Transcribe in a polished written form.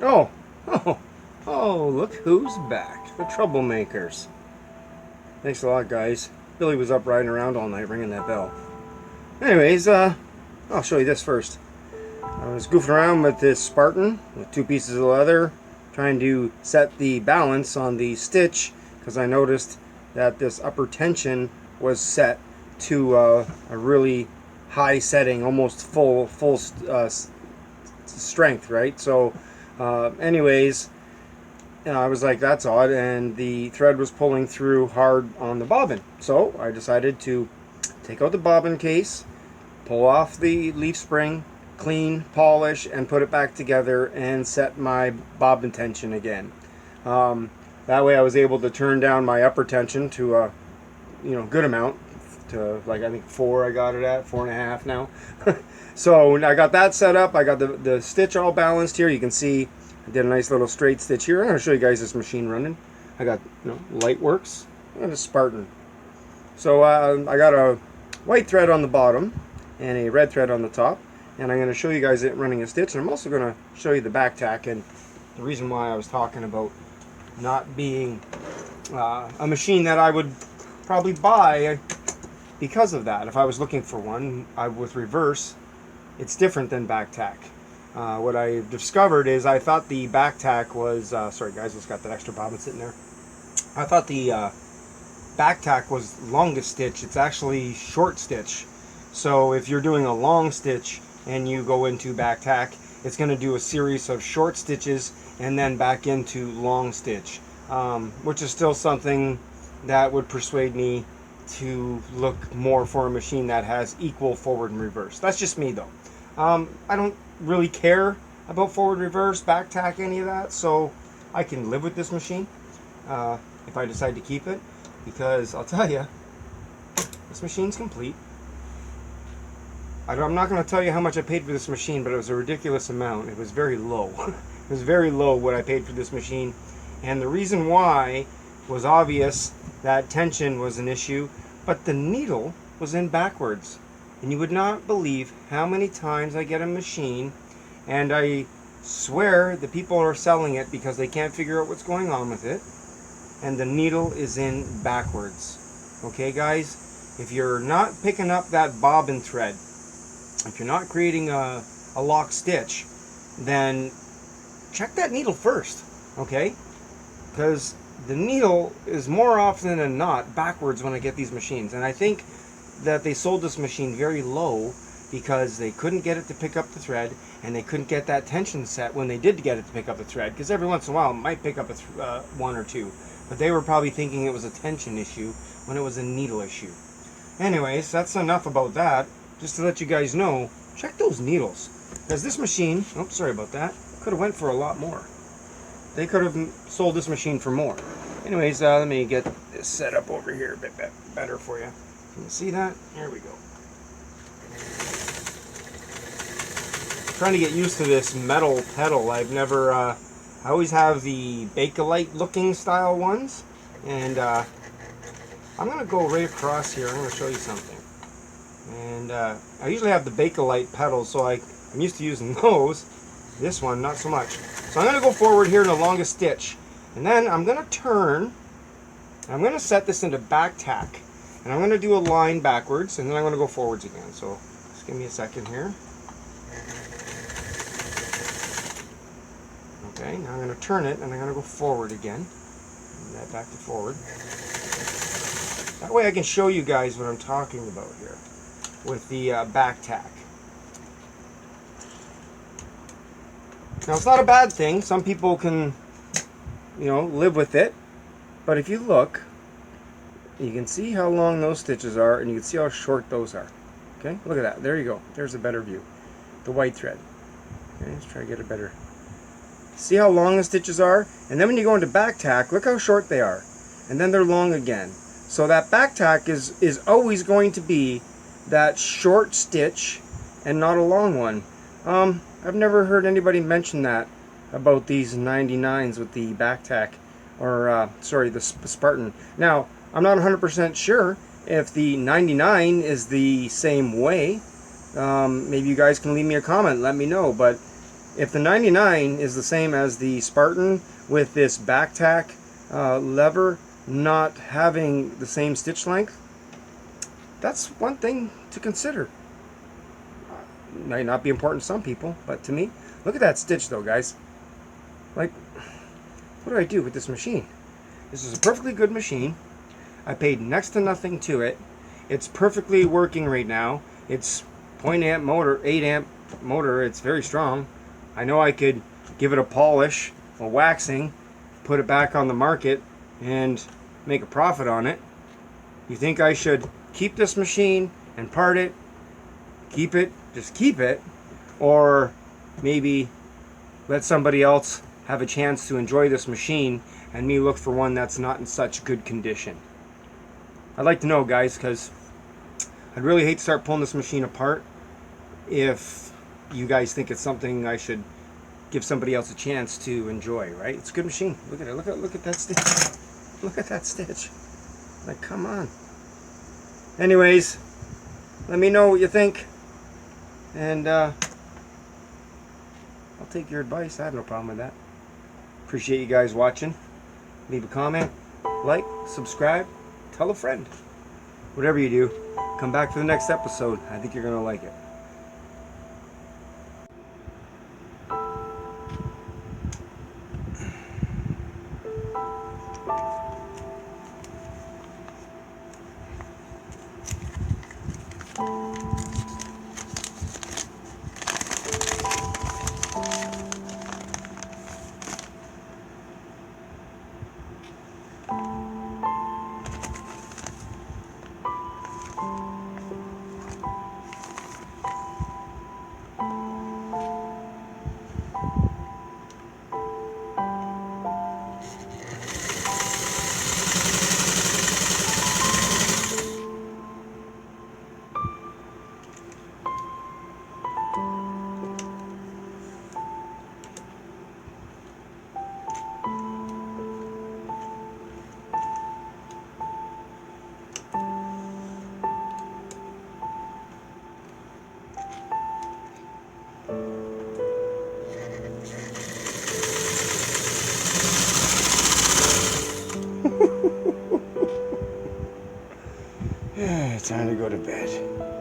Oh, oh, oh, look who's back. The troublemakers. Thanks a lot, guys. Billy was up riding around all night ringing that bell. Anyways, I'll show you this first. I was goofing around with this Spartan with 2 pieces of leather, trying to set the balance on the stitch because I noticed that this upper tension was set to a really high setting, almost full strength, right? So, anyways, I was like, that's odd, and the thread was pulling through hard on the bobbin. So I decided to take out the bobbin case, pull off the leaf spring, clean, polish, and put it back together and set my bobbin tension again. That way I was able to turn down my upper tension to a good amount, to like I think 4 I got it at, 4.5 now. So I got that set up. I got the stitch all balanced here. You can see I did a nice little straight stitch here. I'm going to show you guys this machine running. I got Lightworks and a Spartan. So I got a white thread on the bottom and a red thread on the top, and I'm going to show you guys it running a stitch, and I'm also going to show you the back tack and the reason why I was talking about not being a machine that I would probably buy because of that. If I was looking for one with reverse, it's different than back tack. What I discovered is I thought the back tack was, sorry guys, just got that extra bobbin sitting there. I thought the back tack was longest stitch. It's actually short stitch. So if you're doing a long stitch and you go into back tack, it's going to do a series of short stitches and then back into long stitch, which is still something that would persuade me to look more for a machine that has equal forward and reverse. That's just me though. I don't really care about forward, reverse, back tack, any of that, so I can live with this machine if I decide to keep it, because I'll tell you, this machine's complete. I'm not going to tell you how much I paid for this machine, but it was a ridiculous amount. It was very low. It was very low what I paid for this machine, and the reason why was obvious. That tension was an issue, but the needle was in backwards. And you would not believe how many times I get a machine, and I swear the people are selling it because they can't figure out what's going on with it, and the needle is in backwards. Okay guys, if you're not picking up that bobbin thread, if you're not creating a lock stitch, then check that needle first, okay? Because the needle is more often than not backwards when I get these machines, and I think that they sold this machine very low because they couldn't get it to pick up the thread, and they couldn't get that tension set when they did get it to pick up the thread, because every once in a while it might pick up one or two, but they were probably thinking it was a tension issue when it was a needle issue. Anyways, that's enough about that. Just to let you guys know, check those needles, because this machine, oh sorry about that, could have went for a lot more. They could have sold this machine for more. Anyways, let me get this set up over here a bit better for you. Can you see that? There we go. Trying to get used to this metal pedal. I've never, I always have the Bakelite looking style ones. And I'm going to go right across here. I'm going to show you something. And I usually have the Bakelite pedals, so I'm used to using those. This one, not so much. So I'm going to go forward here in the longest stitch. And then I'm going to turn. I'm going to set this into back tack. And I'm going to do a line backwards, and then I'm going to go forwards again. So just give me a second here. Okay, now I'm going to turn it, and I'm going to go forward again. And that back to forward. That way I can show you guys what I'm talking about here with the back tack. Now it's not a bad thing. Some people can, live with it. But if you look, you can see how long those stitches are, and you can see how short those are. Okay, look at that. There you go. There's a better view. The white thread. Okay, let's try to get a better. See how long the stitches are? And then when you go into back tack, look how short they are. And then they're long again. So that back tack is always going to be that short stitch and not a long one. I've never heard anybody mention that about these 99s with the back tack, or sorry, the Spartan. Now, I'm not 100% sure if the 99 is the same way. Maybe you guys can leave me a comment, let me know, but if the 99 is the same as the Spartan with this back tack lever not having the same stitch length, that's one thing to consider. Might not be important to some people, but to me, look at that stitch though, guys. Like, what do I do with this machine? This is a perfectly good machine. I paid next to nothing to it. It's perfectly working right now. It's 0.8 motor, 8 amp motor. It's very strong. I know I could give it a polish, a waxing, put it back on the market, and make a profit on it. You think I should keep this machine and part it, keep it, just keep it, or maybe let somebody else have a chance to enjoy this machine and me look for one that's not in such good condition? I'd like to know, guys, because I'd really hate to start pulling this machine apart if you guys think it's something I should give somebody else a chance to enjoy, right? It's a good machine. Look at it. Look at that stitch. Look at that stitch. Like, come on. Anyways, let me know what you think, and I'll take your advice. I have no problem with that. Appreciate you guys watching. Leave a comment, like, subscribe, tell a friend. Whatever you do, come back for the next episode. I think you're going to like it. Time to go to bed.